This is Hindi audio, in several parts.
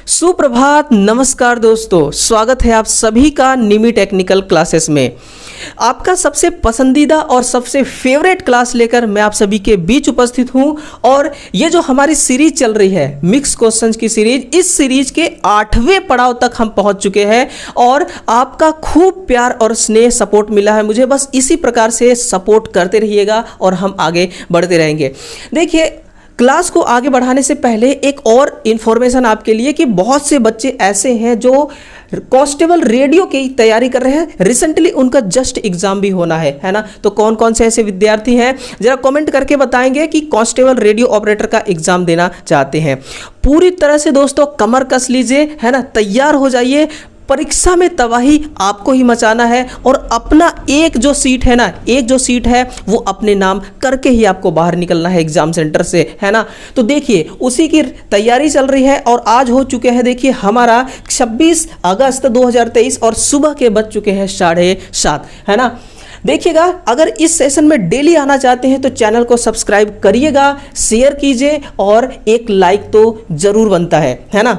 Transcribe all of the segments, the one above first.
सुप्रभात, नमस्कार दोस्तों, स्वागत है आप सभी का निमी टेक्निकल क्लासेस में। आपका सबसे पसंदीदा और सबसे फेवरेट क्लास लेकर मैं आप सभी के बीच उपस्थित हूं। और ये जो हमारी सीरीज चल रही है मिक्स क्वेश्चंस की सीरीज, इस सीरीज के 8वें पड़ाव तक हम पहुंच चुके हैं और आपका खूब प्यार और स्नेह सपोर्ट मिला है मुझे। बस इसी प्रकार से सपोर्ट करते रहिएगा और हम आगे बढ़ते रहेंगे। देखिए, क्लास को आगे बढ़ाने से पहले एक और इन्फॉर्मेशन आपके लिए कि बहुत से बच्चे ऐसे हैं जो कांस्टेबल रेडियो की तैयारी कर रहे हैं। रिसेंटली उनका जस्ट एग्जाम भी होना है ना। तो कौन कौन से ऐसे विद्यार्थी हैं जरा कमेंट करके बताएंगे कि कांस्टेबल रेडियो ऑपरेटर का एग्जाम देना चाहते हैं। पूरी तरह से दोस्तों कमर कस लीजिए, है ना, तैयार हो जाइए। परीक्षा में तबाही आपको ही मचाना है और अपना एक जो सीट है वो अपने नाम करके ही आपको बाहर निकलना है एग्जाम सेंटर से, है ना। तो देखिए, उसी की तैयारी चल रही है और आज हो चुके हैं, देखिए, हमारा 26 अगस्त 2023 और सुबह के बज चुके हैं 7:30, है ना। देखिएगा, अगर इस सेशन में डेली आना चाहते हैं तो चैनल को सब्सक्राइब करिएगा, शेयर कीजिए और एक लाइक तो जरूर बनता है ना।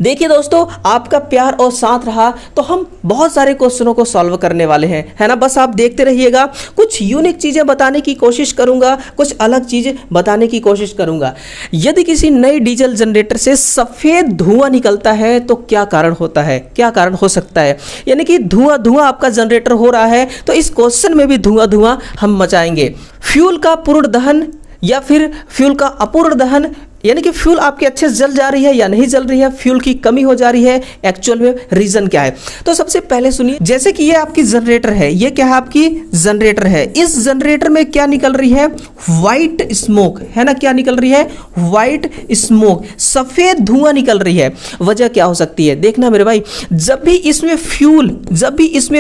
देखिए दोस्तों, आपका प्यार और साथ रहा तो हम बहुत सारे क्वेश्चनों को सॉल्व करने वाले हैं, है ना। बस आप देखते रहिएगा। कुछ यूनिक चीजें बताने की कोशिश करूंगा, कुछ अलग चीजें बताने की कोशिश करूंगा। यदि किसी नए डीजल जनरेटर से सफेद धुआं निकलता है तो क्या कारण होता है, क्या कारण हो सकता है। यानी कि धुआं धुआं आपका जनरेटर हो रहा है तो इस क्वेश्चन में भी धुआं धुआं हम मचाएंगे। फ्यूल का पूर्ण दहन या फिर फ्यूल का अपूर्ण दहन, यानी कि फ्यूल आपके अच्छे से जल जा रही है या नहीं जल रही है, फ्यूल की कमी हो जा रही है, एक्चुअल में रीजन क्या है। तो सबसे पहले सुनिए, जैसे कि ये आपकी जनरेटर है, ये क्या है, आपकी जनरेटर है। इस जनरेटर में क्या निकल रही है, व्हाइट स्मोक, है ना। क्या निकल रही है, व्हाइट स्मोक, सफेद धुआं निकल रही है। वजह क्या हो सकती है, देखना मेरे भाई। जब भी इसमें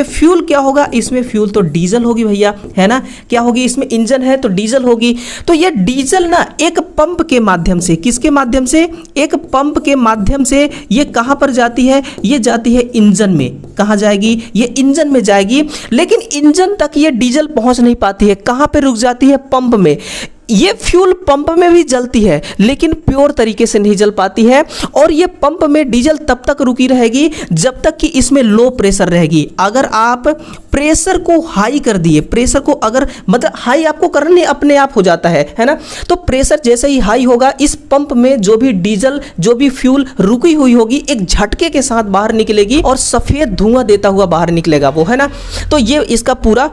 फ्यूल क्या होगा, इसमें फ्यूल तो डीजल होगी भैया, है ना। क्या होगी, इसमें इंजन है तो डीजल होगी। तो ये डीजल ना एक पंप के माध्यम से, किसके माध्यम से, एक पंप के माध्यम से ये कहां पर जाती है, ये जाती है इंजन में। कहां जाएगी, ये इंजन में जाएगी। लेकिन इंजन तक ये डीजल पहुंच नहीं पाती है, कहां पे रुक जाती है, पंप में। ये फ्यूल पंप में भी जलती है लेकिन प्योर तरीके से नहीं जल पाती है और ये पंप में डीजल तब तक रुकी रहेगी जब तक कि इसमें लो प्रेशर रहेगी। अगर आप प्रेशर को हाई कर दिए, प्रेशर को अगर मतलब हाई आपको करना नहीं, अपने आप हो जाता है ना। तो प्रेशर जैसे ही हाई होगा, इस पंप में जो भी डीजल, जो भी फ्यूल रुकी हुई होगी, एक झटके के साथ बाहर निकलेगी और सफेद धुआं देता हुआ बाहर निकलेगा वो, है ना। तो ये इसका पूरा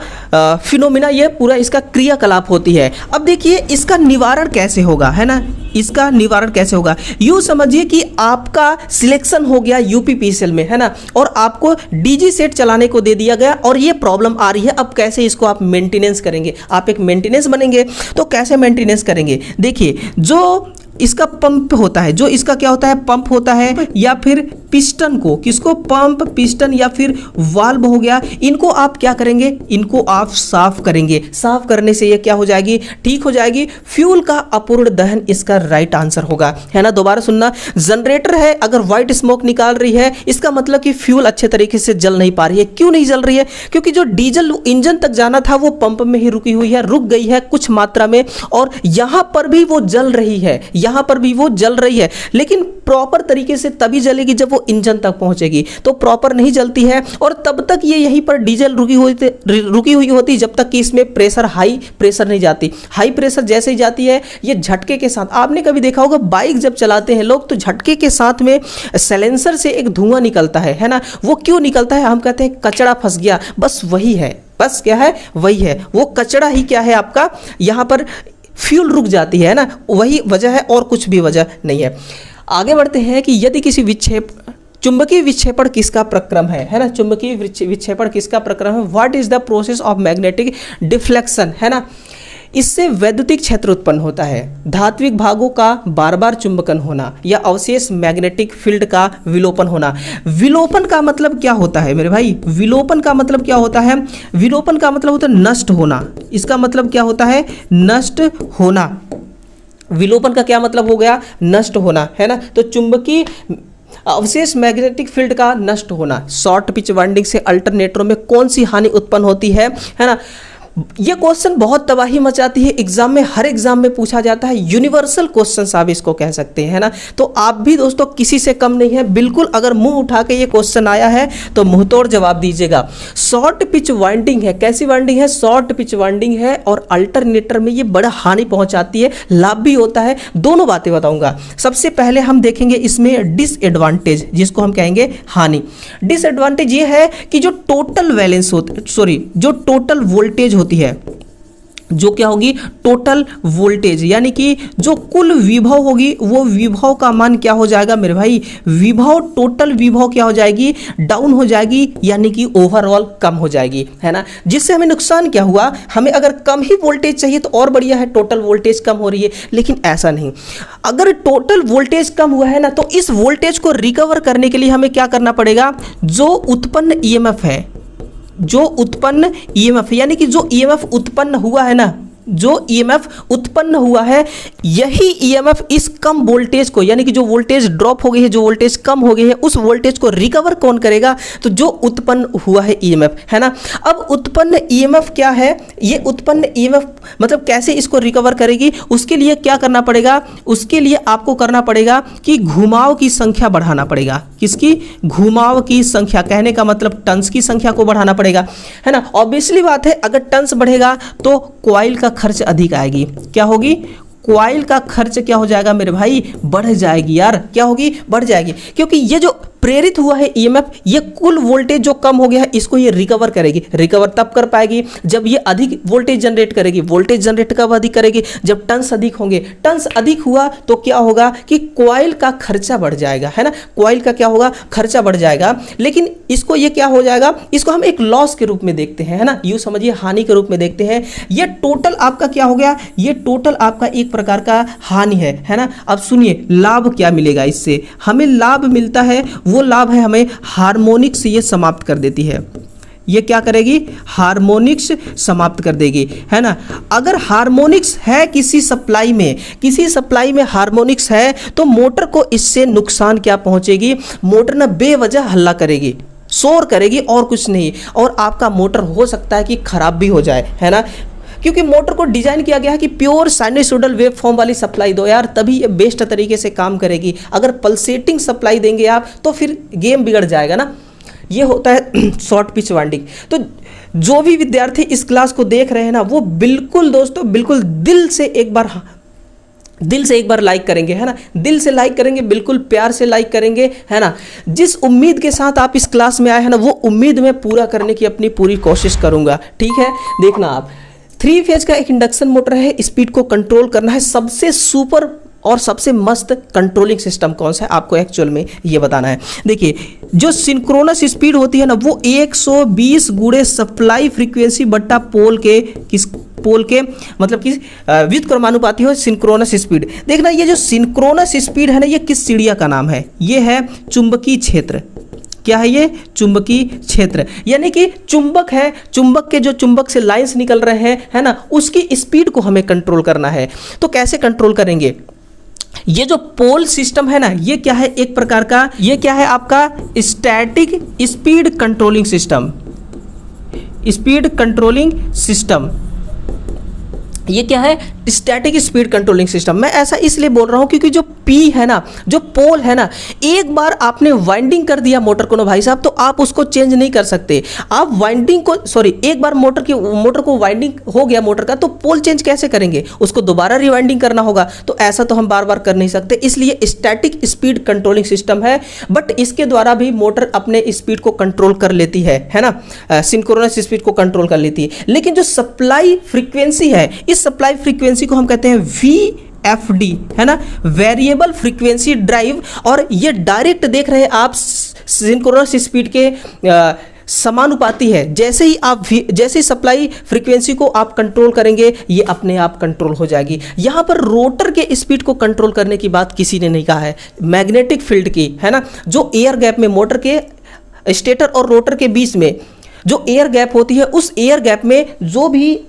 फिनोमिना, ये पूरा इसका क्रियाकलाप होती है। अब देखिए इसका निवारण कैसे होगा, है ना। इसका निवारण कैसे होगा, यूं समझिए कि आपका सिलेक्शन हो गया यूपीपीसीएल में, है ना, और आपको डीजी सेट चलाने को दे दिया गया और ये प्रॉब्लम आ रही है। अब कैसे इसको आप मेंटेनेंस करेंगे, आप एक मेंटेनेंस बनेंगे तो कैसे मेंटेनेंस करेंगे। देखिए, जो इसका पंप होता है, जो इसका क्या होता है, पंप होता है, या फिर पिस्टन को, किसको, पंप, पिस्टन या फिर वाल्व हो गया, इनको आप क्या करेंगे, इनको आप साफ करेंगे। साफ करने से ये क्या हो जाएगी, ठीक हो जाएगी। फ्यूल का अपूर्ण दहन इसका राइट आंसर होगा, है ना। दोबारा सुनना, जनरेटर है, अगर व्हाइट स्मोक निकाल रही है, इसका मतलब कि फ्यूल अच्छे तरीके से जल नहीं पा रही है। क्यों नहीं जल रही है, क्योंकि जो डीजल इंजन तक जाना था वो पंप में ही रुकी हुई है, रुक गई है कुछ मात्रा में, और यहां पर भी वो जल रही है, यहां पर भी वो जल रही है, लेकिन प्रॉपर तरीके से तभी जलेगी जब वो इंजन तक पहुंचेगी। तो प्रॉपर नहीं जलती है और तब तक ये यहीं पर डीजल रुकी हुई होती जब तक कि इसमें प्रेशर, हाई प्रेशर नहीं जाती। हाई प्रेशर जैसे ही जाती है, ये झटके के साथ, आपने कभी देखा होगा बाइक जब चलाते हैं लोग तो झटके के साथ में साइलेंसर से एक धुआं निकलता है ना। वो क्यों निकलता है, हम कहते हैं कचरा फंस गया, बस वही है, बस क्या है, वही है, वो कचरा ही क्या है आपका, यहां पर फ्यूल रुक जाती है ना, वही वजह है और कुछ भी वजह नहीं है। आगे बढ़ते हैं कि यदि किसी चुंबकीय विक्षेपण किसका प्रक्रम है ना। चुंबकीय विक्षेपण किसका प्रक्रम है, what is the process of magnetic deflection, है ना। इससे वैद्युतिक क्षेत्र उत्पन्न होता है। धात्विक भागों का बार बार चुंबकन होना या अवशेष मैग्नेटिक फील्ड का विलोपन होना। विलोपन का मतलब क्या होता है मेरे भाई, विलोपन का मतलब क्या होता है, विलोपन का मतलब होता है नष्ट होना। इसका मतलब क्या होता है, नष्ट होना। विलोपन का क्या मतलब हो गया, नष्ट होना, है ना। तो चुंबकीय अवशेष मैग्नेटिक फील्ड का नष्ट होना। शॉर्ट पिच वाइंडिंग से अल्टरनेटरों में कौन सी हानि उत्पन्न होती है ना। ये क्वेश्चन बहुत तबाही मचाती है एग्जाम में, हर एग्जाम में पूछा जाता है, यूनिवर्सल क्वेश्चन आप इसको कह सकते हैं, है ना। तो आप भी दोस्तों किसी से कम नहीं है, बिल्कुल अगर मुंह उठा के ये क्वेश्चन आया है तो मुंह तोड़ जवाब दीजिएगा। शॉर्ट पिच वाइंडिंग है, कैसी वाइंडिंग है? शॉर्ट पिच वाइंडिंग है, और अल्टरनेटर में ये बड़ा हानि पहुंचाती है, लाभ भी होता है। दोनों बातें बताऊंगा। सबसे पहले हम देखेंगे इसमें डिसएडवांटेज, जिसको हम कहेंगे हानि। डिसएडवांटेज ये है कि जो टोटल वैलेंस जो टोटल वोल्टेज होती है, जो क्या होगी? टोटल वोल्टेज, यानी कि जो कुल विभव होगी, वो विभव का मान क्या हो जाएगा मेरे भाई? विभव, टोटल विभव क्या हो जाएगी? डाउन हो जाएगी, यानी कि ओवरऑल कम हो जाएगी, है ना। जिससे हमें नुकसान क्या हुआ? हमें अगर कम ही वोल्टेज चाहिए तो और बढ़िया है, टोटल वोल्टेज कम हो रही है, लेकिन ऐसा नहीं। अगर टोटल वोल्टेज कम हुआ है ना, तो इस वोल्टेज को रिकवर करने के लिए हमें क्या करना पड़ेगा? जो उत्पन्न ईएमएफ है, जो उत्पन्न ईएमएफ, यानी कि जो ईएमएफ उत्पन्न हुआ है ना, जो ईएमएफ उत्पन्न हुआ है, यही ईएमएफ इस कम वोल्टेज को, यानी कि जो वोल्टेज ड्रॉप हो गई है, जो वोल्टेज कम हो गई है, उस वोल्टेज को रिकवर कौन करेगा? तो जो उत्पन्न हुआ है ईएमएफ, है ना। अब उत्पन्न ईएमएफ क्या है? ये उत्पन्न ईएमएफ मतलब कैसे इसको रिकवर करेगी? उसके लिए क्या करना पड़ेगा? उसके लिए आपको करना पड़ेगा कि घुमाव की संख्या बढ़ाना पड़ेगा। किसकी? घुमाव की संख्या, कहने का मतलब टर्न्स की संख्या को बढ़ाना पड़ेगा, है ना। ऑब्वियसली बात है, अगर टर्न्स बढ़ेगा तो कॉइल का खर्च अधिक आएगी। क्या होगी? कॉइल का खर्च क्या हो जाएगा मेरे भाई? बढ़ जाएगी यार। क्या होगी? बढ़ जाएगी, क्योंकि ये जो प्रेरित हुआ है ईएमएफ, ये कुल वोल्टेज जो कम हो गया है, इसको ये रिकवर करेगी। रिकवर तब कर पाएगी जब ये अधिक वोल्टेज जनरेट करेगी। वोल्टेज जनरेट कब अधिक करेगी? जब टर्न्स अधिक होंगे। टर्न्स अधिक हुआ तो क्या होगा कि कॉइल का खर्चा बढ़ जाएगा, है ना। कॉइल का क्या होगा? खर्चा बढ़ जाएगा। लेकिन इसको ये क्या हो जाएगा? इसको हम एक लॉस के रूप में देखते हैं, है ना। यूं समझिए, हानि के रूप में देखते हैं। ये टोटल आपका क्या हो गया? ये टोटल आपका एक प्रकार का हानि है ना। अब सुनिए, लाभ क्या मिलेगा इससे? हमें लाभ मिलता है, वो लाभ है हमें हार्मोनिक्स ये समाप्त कर देती है। ये क्या करेगी? हार्मोनिक्स समाप्त कर देगी, है ना। अगर हार्मोनिक्स है किसी सप्लाई में हार्मोनिक्स है, तो मोटर को इससे नुकसान क्या पहुंचेगी? मोटर ना बेवजह हल्ला करेगी, शोर करेगी, और कुछ नहीं। और आपका मोटर हो सकता है कि खराब भी हो जाए, है ना, क्योंकि मोटर को डिजाइन किया गया है कि प्योर साइनसोइडल वेव फॉर्म वाली सप्लाई दो यार, तभी ये बेस्ट तरीके से काम करेगी। अगर पल्सेटिंग सप्लाई देंगे आप तो फिर गेम बिगड़ जाएगा ना। ये होता है शॉर्ट पिच वाइंडिंग। तो जो भी विद्यार्थी इस क्लास को देख रहे हैं ना, वो बिल्कुल दोस्तों, बिल्कुल दिल से एक बार लाइक करेंगे, है ना। दिल से लाइक करेंगे, बिल्कुल प्यार से लाइक करेंगे, है ना। जिस उम्मीद के साथ आप इस क्लास में आए हैं ना, वो उम्मीद मैं पूरा करने की अपनी पूरी कोशिश करूंगा, ठीक है। देखना आप, 3 फेज का एक इंडक्शन मोटर है, स्पीड को कंट्रोल करना है। सबसे सुपर और सबसे मस्त कंट्रोलिंग सिस्टम कौन सा है, आपको एक्चुअल में ये बताना है। देखिए, जो सिंक्रोनस स्पीड होती है ना, वो 120 गुणे सप्लाई फ्रीक्वेंसी बट्टा पोल के मतलब कि व्युत्क्रमानुपाती हो सिंक्रोनस स्पीड। देखना, ये जो सिंक्रोनस स्पीड है ना, ये किस चिड़िया का नाम है? ये है चुंबकीय क्षेत्र। क्या है ये? चुंबकीय क्षेत्र, यानी कि चुंबक है, चुंबक के जो चुंबक से लाइंस निकल रहे हैं, है ना, उसकी स्पीड को हमें कंट्रोल करना है। तो कैसे कंट्रोल करेंगे? ये जो पोल सिस्टम है ना, ये क्या है? एक प्रकार का, ये क्या है आपका? Static speed controlling system. Speed controlling system, ये क्या है? Static speed controlling system. मैं ऐसा इसलिए बोल रहा हूं क्योंकि जो पी है ना, जो पोल है ना, एक बार आपने वाइंडिंग कर दिया मोटर को ना भाई साहब, तो आप उसको चेंज नहीं कर सकते। आप वाइंडिंग को, सॉरी, एक बार मोटर को वाइंडिंग हो गया मोटर का, तो पोल चेंज कैसे करेंगे? उसको दोबारा रिवाइंडिंग करना होगा। तो ऐसा तो हम बार बार कर नहीं सकते, इसलिए स्टैटिक स्पीड कंट्रोलिंग सिस्टम है। बट इसके द्वारा भी मोटर अपने स्पीड को कंट्रोल कर लेती है ना, सिंक्रोनस स्पीड को कंट्रोल कर लेती है। लेकिन जो सप्लाई फ्रीक्वेंसी है, इस सप्लाई फ्रीक्वेंसी को हम कहते हैं VFD, है ना, वेरिएबल फ्रीक्वेंसी ड्राइव। और ये डायरेक्ट देख रहे हैं आप, सिंक्रोनस स्पीड के समानुपाती है। जैसे ही सप्लाई फ्रीक्वेंसी को आप कंट्रोल करेंगे, ये अपने आप कंट्रोल हो जाएगी। यहां पर रोटर के स्पीड को कंट्रोल करने की बात किसी ने नहीं कहा है, मैग्नेटिक फील्ड की, है ना। जो एयर गैप में, मोटर के स्टेटर और रोटर के बीच में जो एयर गैप होती है, उस एयर गैप में जो भी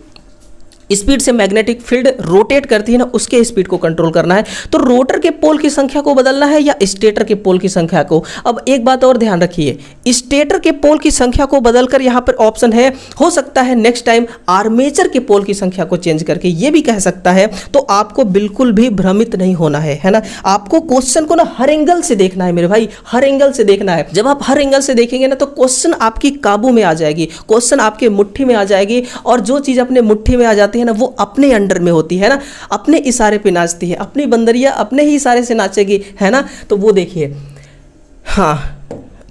स्पीड से मैग्नेटिक फील्ड रोटेट करती है ना, उसके स्पीड को कंट्रोल करना है। तो रोटर के पोल की संख्या को बदलना है या स्टेटर के पोल की संख्या को। अब एक बात और ध्यान रखिए, स्टेटर के पोल की संख्या को बदलकर यहाँ पर ऑप्शन है, हो सकता है नेक्स्ट टाइम आर्मेचर के पोल की संख्या को चेंज करके ये भी कह सकता है। तो आपको बिल्कुल भी भ्रमित नहीं होना है ना। आपको क्वेश्चन को ना हर एंगल से देखना है मेरे भाई, हर एंगल से देखना है। जब आप हर एंगल से देखेंगे ना तो क्वेश्चन आपकी काबू में आ जाएगी, क्वेश्चन आपके मुट्ठी में आ जाएगी। और जो चीज अपने मुट्ठी में आ जाती है ना, वो अपने अंडर में होती है ना, अपने इशारे पे नाचती है, अपनी बंदरिया अपने ही इशारे से नाचेगी, है ना। तो वो देखिए, हाँ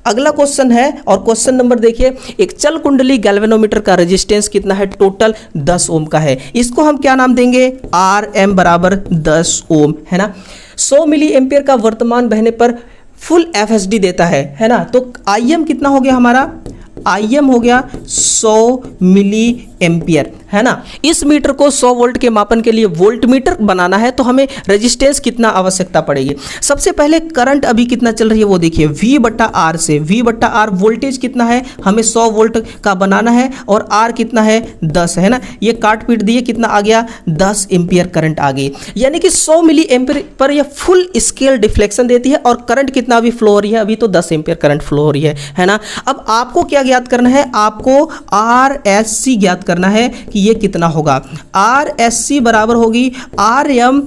अगला क्वेश्चन है, और क्वेश्चन नंबर देखिए, एक चल कुंडली गैल्वेनोमीटर का रेजिस्टेंस कितना है, टोटल 10 ओम का है। इसको हम क्या नाम देंगे, RM बराबर 10 ओम, है ना। 100 मिली एम्पियर का वर्तमान बहने पर फुल FSD देता है ना। तो IM कितना हो गया हमारा, IM हो गया 100 मिली एम्पियर, है ना। इस मीटर को 100 वोल्ट के मापन के लिए वोल्ट मीटर बनाना है, तो हमें रेजिस्टेंस कितना आवश्यकता पड़ेगी। सबसे पहले करंट अभी कितना चल रही है वो देखिए, V/R से, V/R वोल्टेज कितना है, हमें 100 वोल्ट का बनाना है, और R कितना है 10, है ना। ये काट पीट दिए, कितना आ गया 10 एम्पियर करंट आ गई। यानी कि 100 मिली एम्पियर पर यह फुल स्केल डिफ्लेक्शन देती है, और करंट कितना अभी फ्लो हो रही है, अभी तो 10 एम्पियर करंट फ्लो हो रही है ना। अब आपको क्या ज्ञात करना है, आपको RSC ज्ञात करना है कि ये कितना होगा। RSC बराबर होगी RM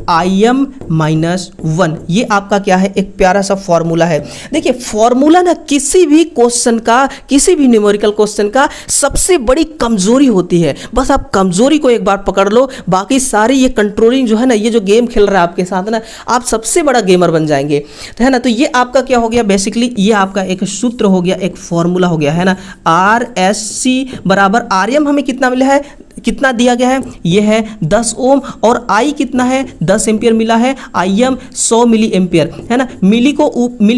I/IM-1। ये आपका क्या है, एक प्यारा सा फॉर्मूला है। देखिए फॉर्मूला ना किसी भी क्वेश्चन का, किसी भी न्यूमेरिकल क्वेश्चन का सबसे बड़ी कमजोरी होती है। बस आप कमजोरी को एक बार पकड़ लो, बाकी सारी ये कंट्रोलिंग जो है ना, ये जो गेम खेल रहा है आपके साथ ना, आप सबसे बड़ा गेमर बन जाएंगे, है ना। तो ये आपका क्या हो गया, बेसिकली ये आपका एक सूत्र हो गया, एक फॉर्मूला हो गया, है ना। RSC बराबर RM हमें कितना मिला है, कितना दिया गया है, ये है 10 ओम, और I कितना है 10 एम्पियर मिला है, IM 100 मिली एम्पियर, है ना। मिली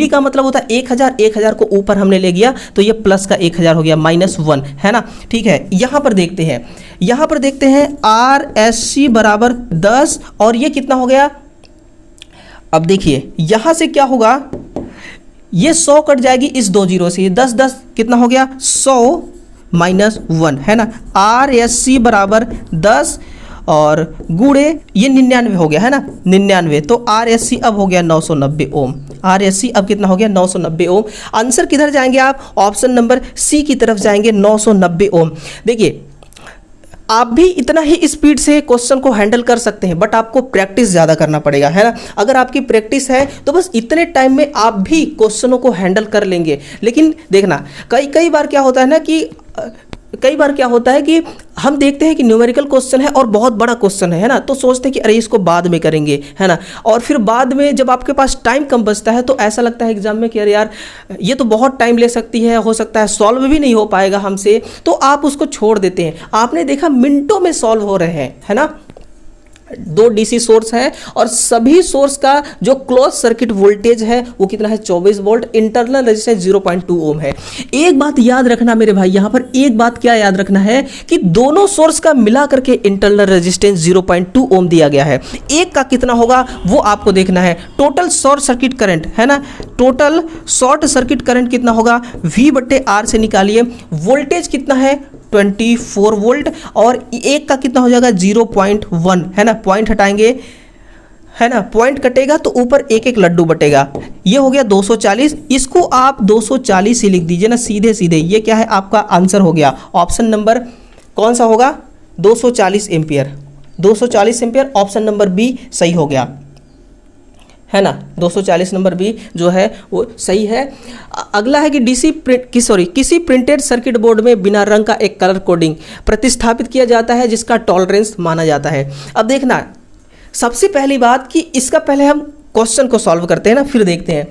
का मतलब होता है 1000, 1000 को ऊपर हमने ले गया तो ये प्लस का 1000 हो गया, -1, है ना। ठीक है, यहां पर देखते हैं, यहां पर देखते हैं RSC बराबर 10, और ये कितना हो गया। अब देखिए यहां से क्या होगा, ये 100 कट जाएगी इस 2 जीरो से, 10 10 कितना हो गया 100 -1, है ना। RSC बराबर 10 और गुणे ये 99 हो गया, है ना, 99। तो RSC अब हो गया 990 ओम। RSC अब कितना हो गया 990 ओम। आंसर किधर जाएंगे आप, ऑप्शन नंबर C की तरफ जाएंगे, 990 ओम। देखिए आप भी इतना ही स्पीड से क्वेश्चन को हैंडल कर सकते हैं, बट आपको प्रैक्टिस ज़्यादा करना पड़ेगा, है ना। अगर आपकी प्रैक्टिस है तो बस इतने टाइम में आप भी क्वेश्चनों को हैंडल कर लेंगे। लेकिन देखना कई बार क्या होता है ना कि हम देखते हैं कि न्यूमेरिकल क्वेश्चन है और बहुत बड़ा क्वेश्चन है ना, तो सोचते हैं कि अरे इसको बाद में करेंगे, है ना। और फिर बाद में जब आपके पास टाइम कम बचता है तो ऐसा लगता है एग्जाम में कि अरे यार ये तो बहुत टाइम ले सकती है, हो सकता है सॉल्व भी नहीं हो पाएगा हमसे, तो आप उसको छोड़ देते हैं। आपने देखा मिनटों में सॉल्व हो रहे हैं, है ना। 2 DC सोर्स है, और सभी सोर्स का जो क्लोज सर्किट वोल्टेज है वो कितना है 24 वोल्ट, इंटरनल रेजिस्टेंस 0.2 ओम है। एक बात याद रखना मेरे भाई, यहां पर एक बात क्या याद रखना है कि दोनों सोर्स का मिला करके इंटरनल रेजिस्टेंस 0.2 ओम दिया गया है। एक का कितना होगा वो आपको देखना है। टोटल शॉर्ट सर्किट करंट, है ना, टोटल शॉर्ट सर्किट करंट कितना होगा, V/R से निकालिए। वोल्टेज कितना है 24 वोल्ट, और एक का कितना हो जाएगा 0.1, है ना। पॉइंट हटाएंगे, है ना, पॉइंट कटेगा तो ऊपर एक एक लड्डू बटेगा। ये हो गया 240, इसको आप 240 ही लिख दीजिए ना, सीधे सीधे। ये क्या है आपका आंसर हो गया, ऑप्शन नंबर कौन सा होगा 240 ampere, 240 ampere, option number B सही हो गया, है ना। 240 नंबर B जो है वो सही है। अगला है कि किसी प्रिंटेड सर्किट बोर्ड में बिना रंग का एक कलर कोडिंग प्रतिस्थापित किया जाता है जिसका टॉलरेंस माना जाता है। अब देखना सबसे पहली बात कि इसका पहले हम क्वेश्चन को सॉल्व करते हैं ना, फिर देखते हैं।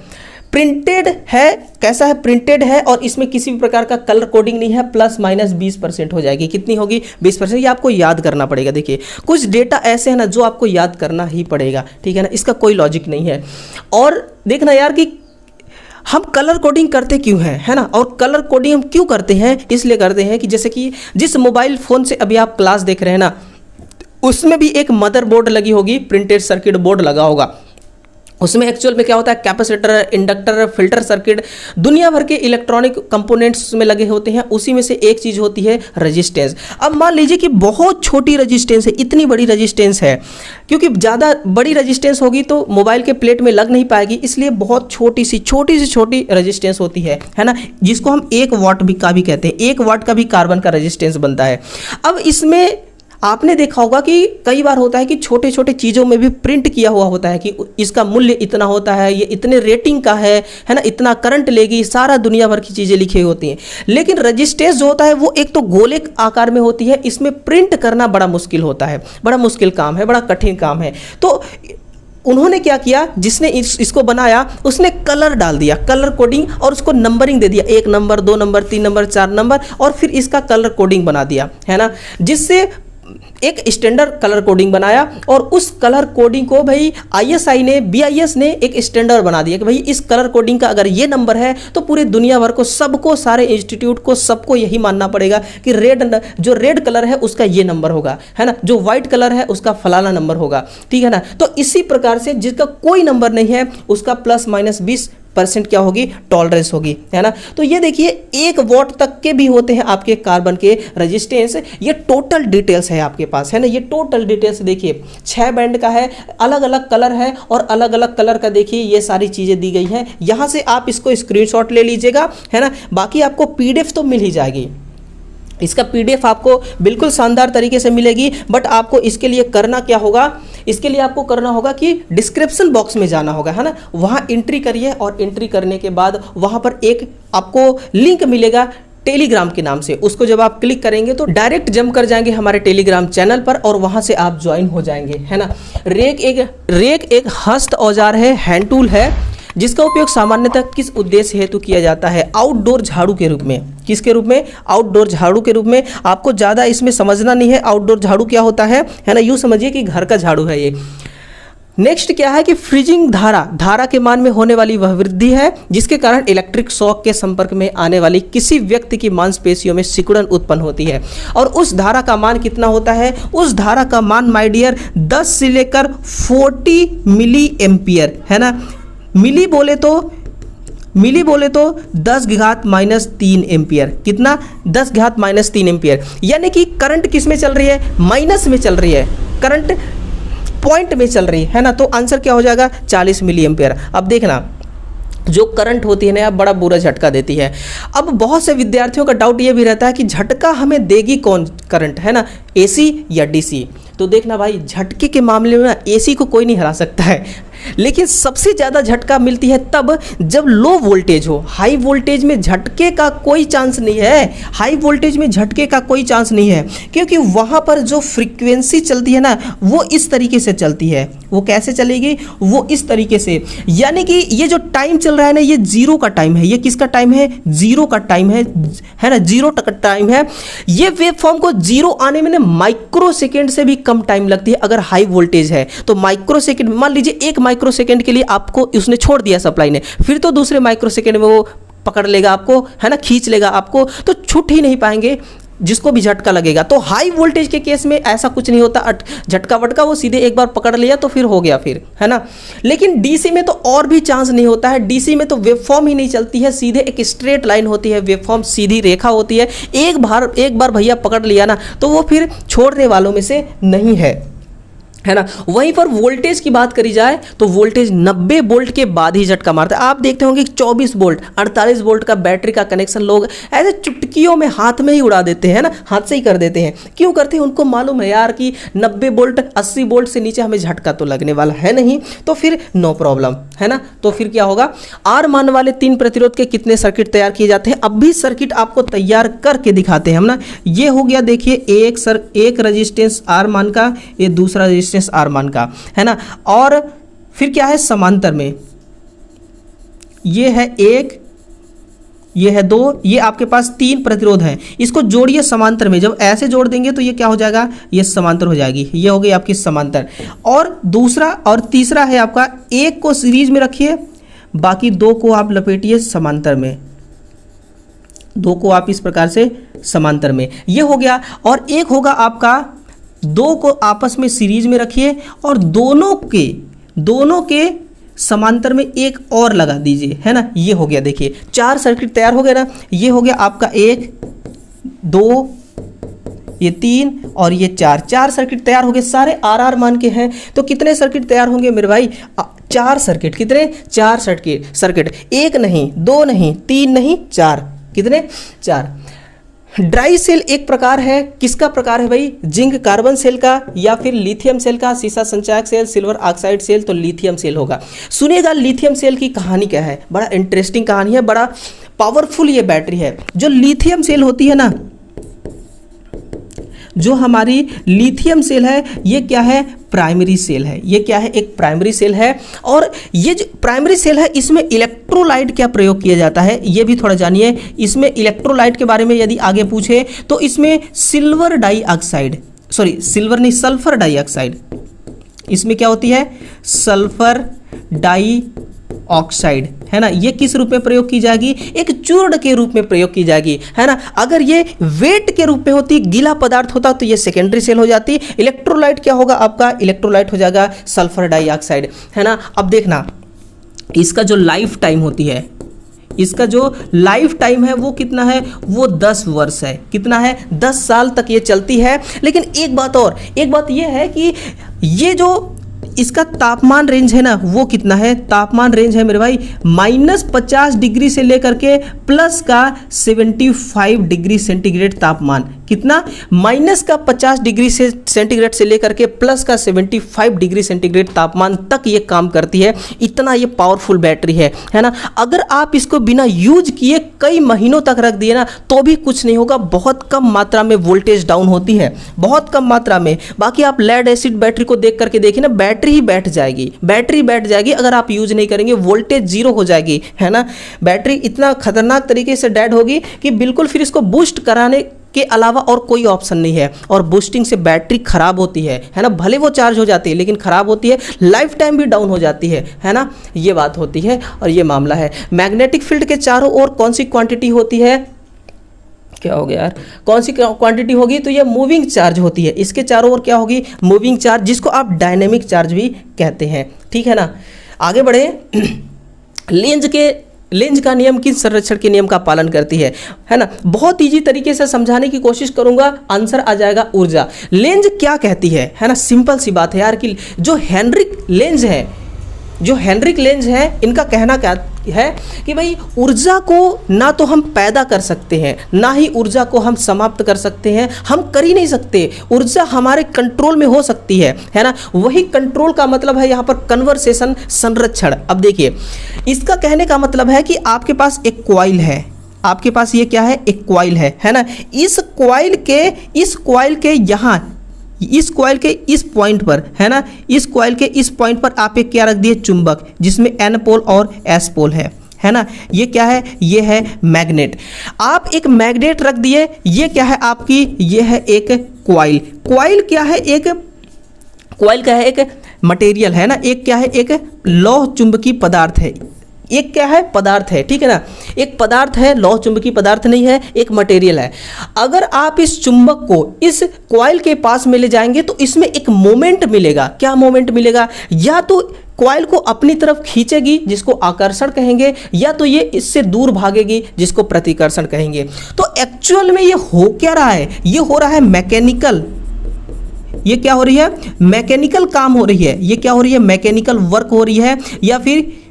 प्रिंटेड है, कैसा है, प्रिंटेड है और इसमें किसी भी प्रकार का कलर कोडिंग नहीं है, ±20% हो जाएगी। कितनी होगी 20%। ये आपको याद करना पड़ेगा। देखिए कुछ डेटा ऐसे है ना जो आपको याद करना ही पड़ेगा, ठीक है ना, इसका कोई लॉजिक नहीं है। और देखना यार कि हम कलर कोडिंग करते क्यों हैं, है ना, और कलर कोडिंग हम क्यों करते हैं, इसलिए करते हैं कि जैसे कि जिस मोबाइल फ़ोन से अभी आप क्लास देख रहे हैं ना, उसमें भी एक मदरबोर्ड लगी होगी, प्रिंटेड सर्किट बोर्ड लगा होगा। उसमें एक्चुअल में क्या होता है, कैपेसिटर, इंडक्टर, फिल्टर सर्किट, दुनिया भर के इलेक्ट्रॉनिक कंपोनेंट्स में लगे होते हैं। उसी में से एक चीज़ होती है रेजिस्टेंस। अब मान लीजिए कि बहुत छोटी रेजिस्टेंस है, इतनी बड़ी रेजिस्टेंस है, क्योंकि ज़्यादा बड़ी रेजिस्टेंस होगी तो मोबाइल के प्लेट में लग नहीं पाएगी, इसलिए बहुत छोटी सी छोटी रेजिस्टेंस होती है ना, जिसको हम 1 वाट का भी कहते हैं। 1 वाट का भी कार्बन का रेजिस्टेंस बनता है। अब इसमें आपने देखा होगा कि कई बार होता है कि छोटे छोटे चीज़ों में भी प्रिंट किया हुआ होता है कि इसका मूल्य इतना होता है, ये इतने रेटिंग का है ना, इतना करंट लेगी, सारा दुनिया भर की चीज़ें लिखी होती हैं। लेकिन रेजिस्टेंस जो होता है वो एक तो गोले आकार में होती है, इसमें प्रिंट करना बड़ा मुश्किल होता है, बड़ा मुश्किल काम है, बड़ा कठिन काम है। तो उन्होंने क्या किया, जिसने इसको बनाया उसने कलर डाल दिया, कलर कोडिंग, और उसको नंबरिंग दे दिया, 1 नंबर, 2 नंबर, 3 नंबर, 4 नंबर, और फिर इसका कलर कोडिंग बना दिया, है ना, जिससे एक स्टैंडर्ड कलर कोडिंग बनाया। और उस कलर कोडिंग को भाई ISI ने, BIS ने एक स्टैंडर्ड बना दिया कि भाई इस कलर कोडिंग का अगर ये नंबर है तो पूरे दुनिया भर को, सबको, सारे इंस्टीट्यूट को, सबको यही मानना पड़ेगा कि जो रेड कलर है उसका ये नंबर होगा, है ना, जो व्हाइट कलर है उसका फलाना नंबर होगा, ठीक है ना। तो इसी प्रकार से जिसका कोई नंबर नहीं है उसका +-20% क्या होगी, टॉलरेंस होगी, है ना। तो ये देखिए 1 वॉट तक के भी होते हैं आपके कार्बन के रेजिस्टेंस। ये टोटल डिटेल्स है आपके पास, है ना, ये टोटल डिटेल्स देखिए 6 बैंड का है, अलग अलग कलर है, और अलग अलग कलर का देखिए ये सारी चीज़ें दी गई हैं। यहाँ से आप इसको स्क्रीनशॉट ले लीजिएगा, है ना, बाकी आपको PDF तो मिल ही जाएगी। इसका PDF आपको बिल्कुल शानदार तरीके से मिलेगी, बट आपको इसके लिए करना क्या होगा, इसके लिए आपको करना होगा कि डिस्क्रिप्शन बॉक्स में जाना होगा, है ना, वहाँ एंट्री करिए, और एंट्री करने के बाद वहाँ पर एक आपको लिंक मिलेगा टेलीग्राम के नाम से। उसको जब आप क्लिक करेंगे तो डायरेक्ट जंप कर जाएंगे हमारे टेलीग्राम चैनल पर, और वहाँ से आप ज्वाइन हो जाएंगे, है ना। रेक एक हस्त औजार है, हैंड टूल है, जिसका उपयोग सामान्यतः किस उद्देश्य हेतु किया जाता है, आउटडोर झाड़ू के रूप में। किसके रूप में, आउटडोर झाड़ू के रूप में। आपको ज़्यादा इसमें समझना नहीं है आउटडोर झाड़ू क्या होता है ना, यूँ समझिए कि घर का झाड़ू है ये। नेक्स्ट क्या है कि फ्रीजिंग धारा के मान में होने वाली वह वृद्धि है जिसके कारण इलेक्ट्रिक शॉक के संपर्क में आने वाली किसी व्यक्ति की मांसपेशियों में सिकुड़न उत्पन्न होती है। और उस धारा का मान कितना होता है, उस धारा का मान माय डियर 10 से लेकर 40 मिली एम्पियर, है ना। मिली बोले तो 10⁻³ एम्पियर। कितना, 10⁻³ एम्पियर। यानी कि करंट किस में चल रही है, माइनस में चल रही है, करंट पॉइंट में चल रही है ना। तो आंसर क्या हो जाएगा, 40 मिली एम्पियर। अब देखना, जो करंट होती है ना, बड़ा बुरा झटका देती है। अब बहुत से विद्यार्थियों का डाउट ये भी रहता है कि झटका हमें देगी कौन करंट, है ना, AC या DC। तो देखना भाई, झटके के मामले में ना AC को कोई नहीं हरा सकता है, लेकिन सबसे ज़्यादा झटका मिलती है तब जब लो वोल्टेज हो। हाई वोल्टेज में झटके का कोई चांस नहीं है, हाई वोल्टेज में झटके का कोई चांस नहीं है, क्योंकि वहाँ पर जो फ्रीक्वेंसी चलती है ना वो इस तरीके से चलती है। वो कैसे चलेगी, वो इस तरीके से, यानी कि ये जो टाइम चल रहा है ना, ये 0 का टाइम है। ये किसका टाइम है, 0 का टाइम है ना, 0 का टाइम है। ये वेव फॉर्म को 0 आने में ना माइक्रो सेकेंड से भी कम टाइम लगती है अगर हाई वोल्टेज है तो। माइक्रो सेकेंड, मान लीजिए 1 माइक्रो सेकेंड के लिए आपको उसने छोड़ दिया सप्लाई ने, फिर तो दूसरे माइक्रो सेकेंड में वो पकड़ लेगा आपको, है ना, खींच लेगा आपको, तो छूट ही नहीं पाएंगे जिसको भी झटका लगेगा। तो हाई वोल्टेज के केस में ऐसा कुछ नहीं होता, झटका वटका वो सीधे एक बार पकड़ लिया तो फिर हो गया फिर, है ना। लेकिन DC में तो और भी चांस नहीं होता है। DC में तो वेवफॉर्म ही नहीं चलती है, सीधे एक स्ट्रेट लाइन होती है, वेवफॉर्म सीधी रेखा होती है। एक बार भैया पकड़ लिया ना तो वो फिर छोड़ने वालों में से नहीं है ना। वहीं पर वोल्टेज की बात करी जाए तो वोल्टेज 90 वोल्ट के बाद ही झटका मारता है। आप देखते होंगे 24 वोल्ट 48 वोल्ट का बैटरी का कनेक्शन लोग ऐसे चुटकियों में हाथ में ही उड़ा देते हैं ना, हाथ से ही कर देते हैं। क्यों करते हैं, उनको मालूम है यार कि 90 वोल्ट 80 वोल्ट से नीचे हमें झटका तो लगने वाला है नहीं, तो फिर नो प्रॉब्लम, है ना। तो फिर क्या होगा, R मान वाले 3 प्रतिरोध के कितने सर्किट तैयार किए जाते हैं। अब भी सर्किट आपको तैयार करके दिखाते हैं हम ना। ये हो गया देखिए एक रजिस्टेंस R मान का, ये दूसरा रजिस्टेंस R मान का, है ना। और फिर क्या है, समांतर में ये है 1, ये है 2, ये आपके पास 3 प्रतिरोध हैं। इसको जोड़िए समांतर में, जब ऐसे जोड़ देंगे तो ये क्या हो जाएगा, ये समांतर हो जाएगी। ये हो गई आपकी समांतर। और दूसरा और तीसरा है आपका, 1 को सीरीज में रखिए, बाकी 2 को आप लपेटिए समांतर में, 2 को आप इस प्रकार से समांतर में, ये हो गया। और एक होगा आपका 2 को आपस में सीरीज में रखिए और दोनों के समांतर में एक और लगा दीजिए, है ना। ये हो गया, देखिए 4 सर्किट तैयार हो गया ना। ये हो गया आपका 1 2 ये 3 और ये 4 सर्किट तैयार हो गए, सारे आर मान के हैं। तो कितने सर्किट तैयार होंगे मेरे भाई? 4 सर्किट। कितने? 4 सर्किट, 1 नहीं 2 नहीं 3 नहीं 4। कितने? 4। ड्राई सेल एक प्रकार है, किसका प्रकार है भाई? जिंक कार्बन सेल का या फिर लिथियम सेल का? सीसा संचायक सेल, सिल्वर ऑक्साइड सेल, तो लिथियम सेल होगा। सुनिएगा लिथियम सेल की कहानी क्या है, बड़ा इंटरेस्टिंग कहानी है, बड़ा पावरफुल ये बैटरी है। जो लिथियम सेल होती है ना, जो हमारी लिथियम सेल है, ये क्या है? प्राइमरी सेल है। ये क्या है? एक प्राइमरी सेल है। और ये जो प्राइमरी सेल है, इसमें इलेक्ट्रोलाइट क्या प्रयोग किया जाता है, ये भी थोड़ा जानिए। इसमें इलेक्ट्रोलाइट के बारे में यदि आगे पूछे तो इसमें सिल्वर डाइऑक्साइड, सॉरी सिल्वर नहीं, सल्फर डाइऑक्साइड, इसमें क्या होती है? सल्फर डाइऑक्साइड, है ना। ये किस रूप में प्रयोग की जाएगी? एक चूर्ण के रूप में प्रयोग की जाएगी, है ना। अगर ये वेट के रूप में होती, गीला पदार्थ होता, तो ये सेकेंडरी सेल हो जाती। इलेक्ट्रोलाइट क्या होगा आपका? इलेक्ट्रोलाइट हो जाएगा सल्फर डाइऑक्साइड, है ना। अब देखना, इसका जो लाइफ टाइम होती है, इसका जो लाइफ टाइम है वो कितना है? वो 10 वर्ष है। कितना है? 10 साल तक ये चलती है। लेकिन एक बात ये है कि ये जो इसका तापमान रेंज है ना, वो कितना है? तापमान रेंज है मेरे भाई -50 डिग्री से लेकर के प्लस का 75 डिग्री सेंटीग्रेड तापमान। कितना? -50 डिग्री से सेंटीग्रेड से लेकर के प्लस का 75 डिग्री सेंटीग्रेड तापमान तक ये काम करती है। इतना ये पावरफुल बैटरी है ना। अगर आप इसको बिना यूज किए कई महीनों तक रख दिए ना, तो भी कुछ नहीं होगा। बहुत कम मात्रा में वोल्टेज डाउन होती है, बहुत कम मात्रा में। बाकी आप लेड एसिड बैटरी को देख करके देखिए ना, बैटरी ही बैठ जाएगी अगर आप यूज नहीं करेंगे, वोल्टेज 0 हो जाएगी, है ना। बैटरी इतना खतरनाक तरीके से डेड होगी कि बिल्कुल फिर इसको बूस्ट कराने के अलावा और कोई ऑप्शन नहीं है। और बूस्टिंग से बैटरी खराब होती है ना। भले वो चार्ज हो जाती है लेकिन खराब होती है, लाइफ टाइम भी डाउन हो जाती है ना। ये बात होती है और ये मामला है। मैग्नेटिक फील्ड के चारों ओर कौन सी क्वांटिटी होती है? क्या हो गया यार? कौन सी क्वांटिटी होगी? तो ये मूविंग चार्ज होती है। इसके चारों ओर क्या होगी? मूविंग चार्ज, जिसको आप डायनेमिक चार्ज भी कहते हैं, ठीक है ना। आगे बढ़े। लेंज का नियम किस संरक्षण के नियम का पालन करती है ना। बहुत इजी तरीके से समझाने की कोशिश करूंगा, आंसर आ जाएगा ऊर्जा। लेंज क्या कहती है ना। सिंपल सी बात है यार कि जो हेनरिक लेंज है, इनका कहना क्या है कि भाई ऊर्जा को ना तो हम पैदा कर सकते हैं, ना ही ऊर्जा को हम समाप्त कर सकते हैं। हम कर ही नहीं सकते। ऊर्जा हमारे कंट्रोल में हो सकती है ना। वही कंट्रोल का मतलब है यहाँ पर कन्वर्सेशन, संरक्षण। अब देखिए, इसका कहने का मतलब है कि आपके पास एक कॉइल है, आपके पास ये क्या है? एक कॉइल है ना। इस कॉइल के यहाँ, इस कॉइल के इस पॉइंट पर, है ना, इस कॉइल के इस पॉइंट पर आप एक क्या रख दिए? चुंबक, जिसमें N पोल और S पोल है ना। ये क्या है? ये है मैग्नेट। आप एक मैग्नेट रख दिए। ये क्या है आपकी? ये है एक कॉइल। कॉइल क्या है? एक मटेरियल, है ना। एक क्या है? एक लौह चुंबकीय पदार्थ है। एक क्या है? पदार्थ है, ठीक है ना। एक पदार्थ है, लौह चुंबकीय पदार्थ नहीं है, एक मटेरियल है। अगर आप इस चुंबक को इस कॉइल के पास में ले जाएंगे तो इसमें एक मोमेंट मिलेगा। क्या मोमेंट मिलेगा? या तो कॉइल को अपनी तरफ खींचेगी, जिसको आकर्षण कहेंगे, या तो ये इससे दूर भागेगी, जिसको प्रतिकर्षण कहेंगे। तो एक्चुअल में ये हो क्या रहा है? ये हो रहा है मैकेनिकल। ये क्या हो रही है? मैकेनिकल काम हो रही है। ये क्या हो रही है? मैकेनिकल वर्क हो रही है, या फिर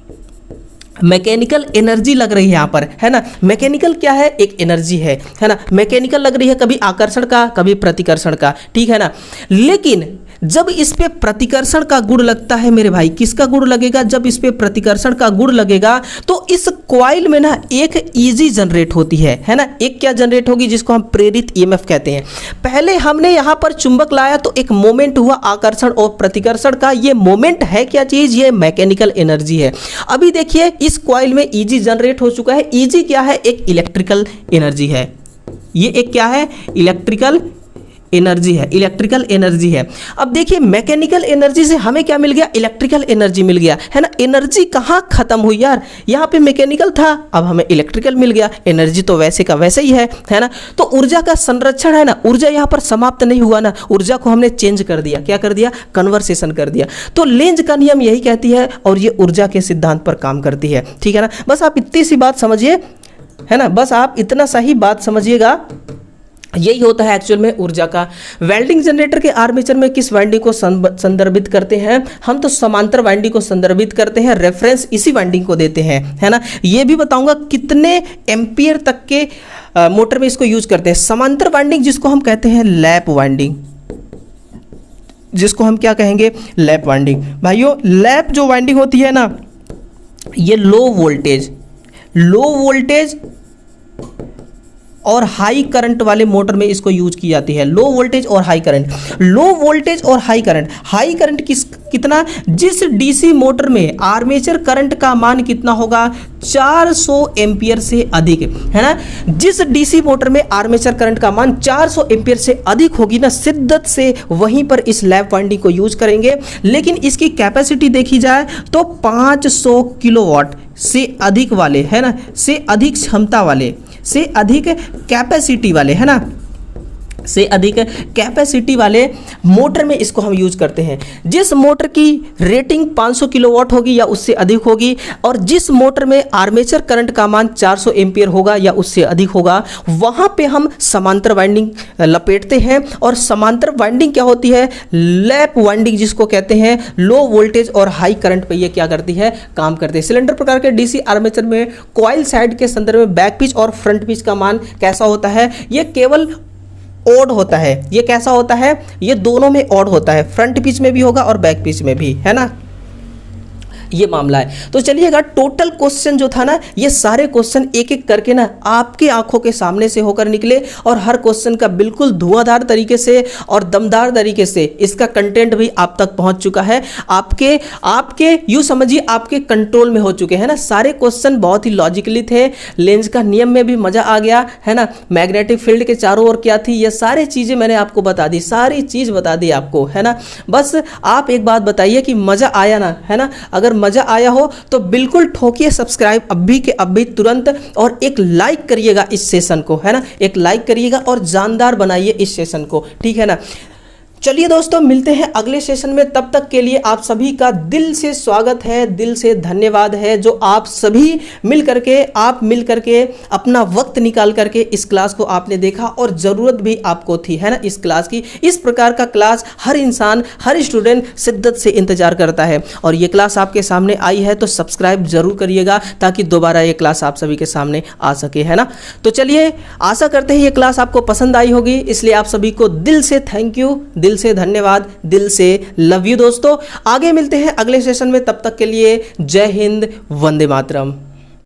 मैकेनिकल एनर्जी लग रही है यहाँ पर, है ना। मैकेनिकल क्या है? एक एनर्जी है ना। मैकेनिकल लग रही है, कभी आकर्षण का, कभी प्रतिकर्षण का, ठीक है ना। लेकिन जब इस पे प्रतिकर्षण का गुण लगता है मेरे भाई, किसका गुण लगेगा? जब इस पे प्रतिकर्षण का गुण लगेगा तो इस कॉइल में ना एक ईजी जनरेट होती है ना। एक क्या जनरेट होगी? जिसको हम प्रेरित ईएमएफ कहते हैं। पहले हमने यहाँ पर चुंबक लाया तो एक मोमेंट हुआ आकर्षण और प्रतिकर्षण का। ये मोमेंट है क्या चीज? ये मैकेनिकल एनर्जी है। अभी देखिए, इस कॉइल में ईजी जनरेट हो चुका है। ईजी क्या है? एक इलेक्ट्रिकल एनर्जी है। ये एक क्या है? इलेक्ट्रिकल एनर्जी है, इलेक्ट्रिकल एनर्जी है। अब देखिए मैकेनिकल एनर्जी से हमें क्या मिल गया, इलेक्ट्रिकल एनर्जी मिल गया, है ना। एनर्जी कहाँ खत्म हुई यार, यहाँ पे मैकेनिकल था, अब हमें इलेक्ट्रिकल मिल गया, एनर्जी तो वैसे का वैसे ही है ना। तो ऊर्जा का संरक्षण है ना, ऊर्जा यहाँ पर समाप्त नहीं हुआ ना, ऊर्जा को हमने चेंज कर दिया, क्या कर दिया, कन्वर्सेशन कर दिया। तो लेंज का नियम यही कहती है और ये ऊर्जा के सिद्धांत पर काम करती है, ठीक है ना। बस आप इतनी सी बात समझिए, है ना, बस आप इतना सा ही बात समझिएगा, यही होता है एक्चुअल में ऊर्जा का। वेल्डिंग जनरेटर के आर्मेचर में किस वाइंडिंग को संदर्भित करते हैं, हम तो समांतर वाइंडिंग को संदर्भित करते हैं, रेफरेंस इसी वाइंडिंग को देते हैं, है ना। ये भी बताऊंगा कितने एम्पियर तक के मोटर में इसको यूज करते हैं। समांतर वाइंडिंग जिसको हम कहते हैं लैप वाइंडिंग, जिसको हम क्या कहेंगे, लैप वाइंडिंग। भाइयों लैप जो वाइंडिंग होती है ना, ये लो वोल्टेज और हाई करंट वाले मोटर में इसको यूज की जाती है। लो वोल्टेज और हाई करंट, लो वोल्टेज और हाई करंट कितना, जिस डीसी मोटर में आर्मेचर करंट का मान कितना होगा, 400 एम्पियर से अधिक, है ना। जिस डीसी मोटर में आर्मेचर करंट का मान 400 एम्पियर से अधिक होगी ना, शिद्दत से वहीं पर इस लैप वाइंडिंग को यूज करेंगे। लेकिन इसकी कैपेसिटी देखी जाए तो 500 किलोवाट से अधिक वाले, है ना, से अधिक क्षमता वाले, से अधिक कैपेसिटी वाले, है ना, से अधिक कैपेसिटी वाले मोटर में इसको हम यूज करते हैं। जिस मोटर की रेटिंग 500 किलोवाट होगी या उससे अधिक होगी और जिस मोटर में आर्मेचर करंट का मान 400 एम्पियर होगा या उससे अधिक होगा, वहां पे हम समांतर वाइंडिंग लपेटते हैं। और समांतर वाइंडिंग क्या होती है, लैप वाइंडिंग जिसको कहते हैं। लो वोल्टेज और हाई करंट पे ये क्या करती है, काम करती है। सिलेंडर प्रकार के डीसी आर्मेचर में कॉइल साइड के संदर्भ में बैक पिच और फ्रंट पिच का मान कैसा होता है, ये केवल ऑड होता है। ये कैसा होता है, ये दोनों में ऑड होता है, फ्रंट पिच में भी होगा और बैक पिच में भी, है ना। ये मामला है। तो चलिएगा, टोटल क्वेश्चन जो था ना, ये सारे क्वेश्चन एक एक करके ना आपके आंखों के सामने से होकर निकले और हर क्वेश्चन का बिल्कुल धुआंधार तरीके से और दमदार तरीके से इसका कंटेंट भी आप तक पहुंच चुका है। आपके यूं समझिए आपके कंट्रोल में हो चुके हैं ना। सारे क्वेश्चन बहुत ही लॉजिकली थे, लेंज का नियम में भी मजा आ गया, है ना। मैग्नेटिक फील्ड के चारों ओर क्या थी, ये सारी चीजें मैंने आपको बता दी, सारी चीज बता दी आपको, है ना। बस आप एक बात बताइए कि मजा आया ना, है ना। अगर मजा आया हो तो बिल्कुल ठोकिए सब्सक्राइब अभी के अभी तुरंत, और एक लाइक करिएगा इस सेशन को, है ना। एक लाइक करिएगा और जानदार बनाइए इस सेशन को, ठीक है ना। चलिए दोस्तों, मिलते हैं अगले सेशन में। तब तक के लिए आप सभी का दिल से स्वागत है, दिल से धन्यवाद है जो आप सभी मिल करके अपना वक्त निकाल करके इस क्लास को आपने देखा और ज़रूरत भी आपको थी, है ना, इस क्लास की। इस प्रकार का क्लास हर इंसान, हर स्टूडेंट शिद्दत से इंतजार करता है और ये क्लास आपके सामने आई है तो सब्सक्राइब जरूर करिएगा ताकि दोबारा ये क्लास आप सभी के सामने आ सके, है ना। तो चलिए, आशा करते हैं ये क्लास आपको पसंद आई होगी, इसलिए आप सभी को दिल से थैंक यू, दिल से धन्यवाद, दिल से लव यू दोस्तों। आगे मिलते हैं अगले सेशन में, तब तक के लिए जय हिंद, वंदे मातरम।